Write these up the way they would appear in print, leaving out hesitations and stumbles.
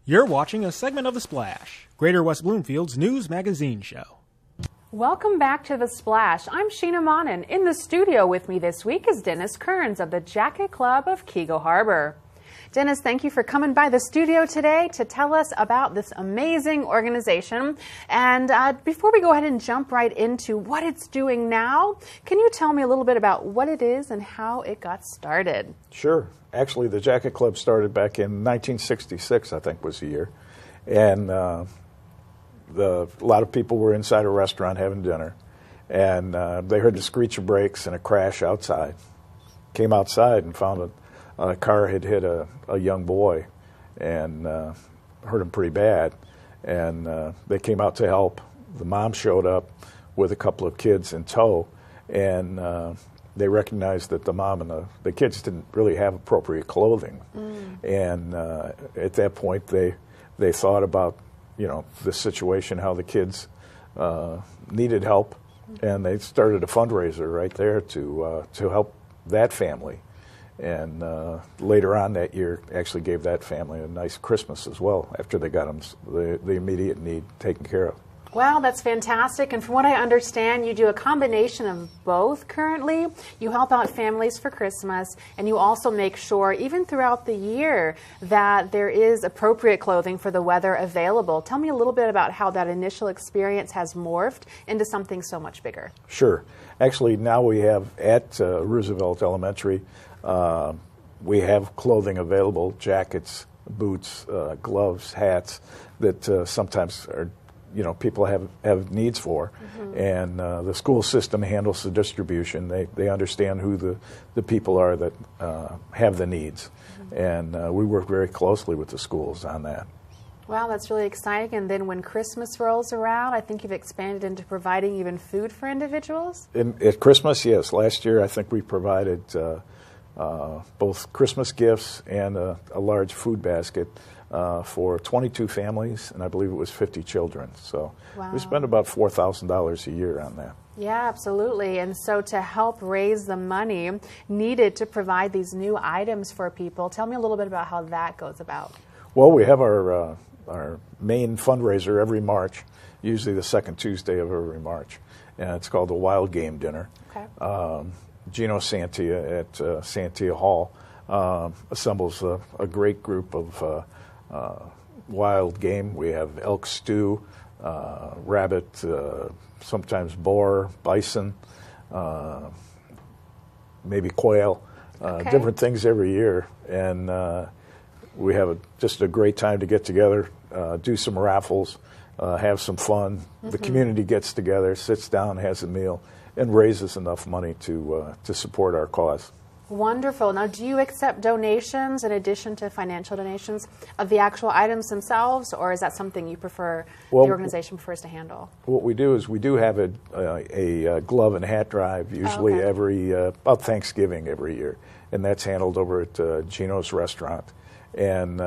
You're watching a segment of The Splash, Greater West Bloomfield's news magazine show. Welcome back to The Splash. I'm Sheena Monnin. In the studio with me this week is Dennis Kearns of the Jacket Club of Keego Harbor. Dennis, thank you for coming by the studio today to tell us about this amazing organization. And before we go ahead and jump right into what it's doing now, can you tell me a little bit about what it is and how it got started? Sure. Actually, the Jacket Club started back in 1966, I think was the year. And a lot of people were inside a restaurant having dinner. And they heard the screech of brakes and a crash outside. Came outside and found a car had hit a young boy and hurt him pretty bad. And they came out to help. The mom showed up with a couple of kids in tow. And they recognized that the mom and the kids didn't really have appropriate clothing. And at that point, they thought about, the situation, how the kids needed help. And they started a fundraiser right there to help that family. And later on that year, actually gave that family a nice Christmas as well after they got them the immediate need taken care of. Wow, that's fantastic. And from what I understand, you do a combination of both currently. You help out families for Christmas, and you also make sure, even throughout the year, that there is appropriate clothing for the weather available. Tell me a little bit about how that initial experience has morphed into something so much bigger. Sure. Actually, now we have at Roosevelt Elementary, we have clothing available, jackets, boots, gloves, hats, that sometimes are people have needs for. And the school system handles the distribution. They understand who the people are that have the needs. And we work very closely with the schools on that. Wow, that's really exciting. And then when Christmas rolls around, I think you've expanded into providing even food for individuals? At Christmas, yes. Last year, I think we provided both Christmas gifts and a large food basket for 22 families, and I believe it was 50 children. So wow. We spend about $4,000 a year on that. Yeah, absolutely. And so to help raise the money needed to provide these new items for people, tell me a little bit about how that goes about. Well, we have our main fundraiser every March, usually the second Tuesday of every March, and it's called the Wild Game Dinner. Okay. Gino Santia at Santia Hall assembles a great group of wild game. We have elk stew, rabbit, sometimes boar, bison, maybe quail, different things every year. And we have just a great time to get together, do some raffles, have some fun. The community gets together, sits down, has a meal, and raises enough money to support our cause. Wonderful. Now, do you accept donations in addition to financial donations of the actual items themselves, or is that something you prefer, the organization prefers to handle? What we do is we do have a glove and hat drive, usually every about Thanksgiving every year, and that's handled over at Gino's restaurant. And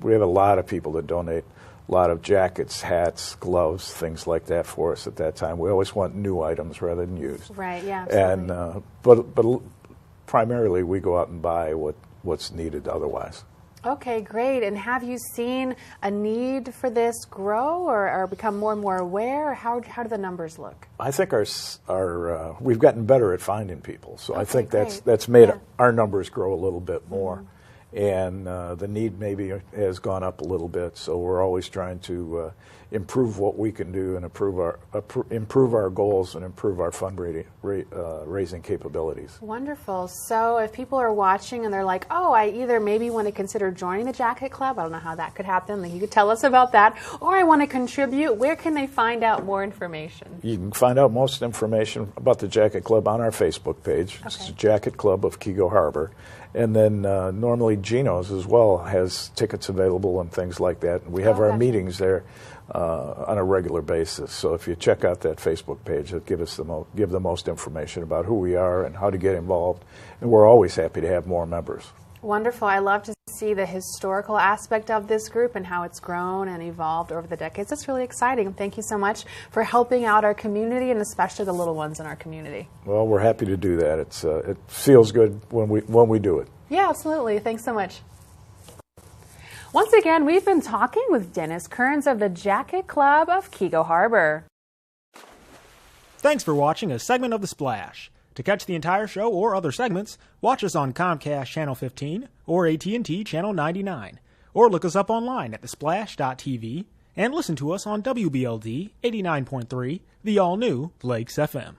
we have a lot of people that donate a lot of jackets, hats, gloves, things like that for us at that time. We always want new items rather than used. Right, yeah, absolutely. And but primarily we go out and buy what's needed otherwise. Okay, great. And have you seen a need for this grow or become more and more aware? Or how do the numbers look? I think our we've gotten better at finding people. So I think great. that's made our numbers grow a little bit more. And the need maybe has gone up a little bit, so we're always trying to improve what we can do and improve our goals and improve our fundraising capabilities. Wonderful. So if people are watching and they're like, oh, I either maybe want to consider joining the Jacket Club, I don't know how that could happen, you could tell us about that, or I want to contribute, where can they find out more information? You can find out most information about the Jacket Club on our Facebook page. It's the Jacket Club of Keego Harbor. And then normally Gino's as well has tickets available and things like that. And we have our meetings there on a regular basis. So if you check out that Facebook page, it'll give the most information about who we are and how to get involved. And we're always happy to have more members. Wonderful. I love to see the historical aspect of this group and how it's grown and evolved over the decades. It's really exciting. Thank you so much for helping out our community and especially the little ones in our community. Well, we're happy to do that. It feels good when we do it. Yeah, absolutely. Thanks so much. Once again, we've been talking with Dennis Kearns of the Jacket Club of Keego Harbor. Thanks for watching a segment of The Splash. To catch the entire show or other segments, watch us on Comcast Channel 15 or AT&T Channel 99. Or look us up online at thesplash.tv and listen to us on WBLD 89.3, the all-new Lakes FM.